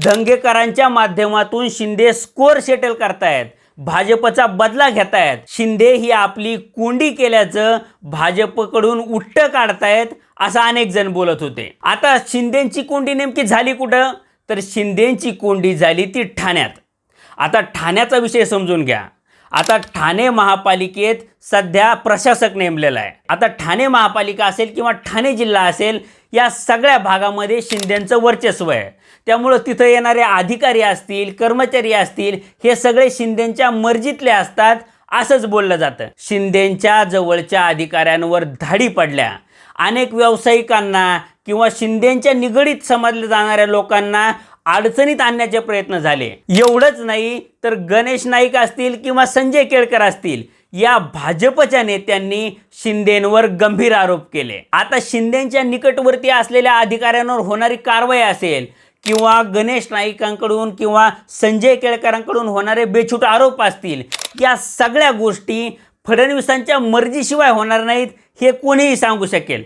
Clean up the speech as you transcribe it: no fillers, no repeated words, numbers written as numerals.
दंगेकरांच्या माध्यमातून Shinde score settle करतायत, भाजपचा बदला घेतायत, शिंदे ही आपली कोंडी केल्याचं भाजपकडून उट्ट काढतायत असं अनेक जण बोलत होते। आता शिंदेची कोंडी नेमकी झाली कुठं, तर शिंदेची कोंडी झाली ती ठाण्यात। आता ठाण्याचा विषय समजून घ्या। आता ठाणे महापालिकेत सध्या प्रशासक नेमलेला आहे। आता ठाणे महापालिका असेल किंवा ठाणे जिल्हा असेल, या सगळ्या भागामध्ये शिंदेचं वर्चस्व आहे। त्यामुळे तिथे येणारे अधिकारी असतील, कर्मचारी असतील, हे सगळे शिंदेच्या मर्जीतले असतात असंच बोललं जातं। शिंदेच्या जवळच्या अधिकाऱ्यांवर धाडी पडल्या, अनेक व्यावसायिकांना किंवा शिंदेच्या निगडीत समजल्या जाणाऱ्या लोकांना अडचणीत आणण्याचे प्रयत्न झाले। एवढंच नाही तर गणेश नाईक असतील किंवा संजय केळकर असतील, या भाजपच्या नेत्यांनी शिंदेंवर गंभीर आरोप केले। आता शिंदेच्या निकटवर्ती असलेल्या अधिकाऱ्यांवर होणारी कारवाई असेल किंवा गणेश नाईकांकडून किंवा संजय केळकरांकडून होणारे बेछूट आरोप असतील, या सगळ्या गोष्टी फडणवीसांच्या मर्जीशिवाय होणार नाहीत हे कोणीही सांगू शकेल।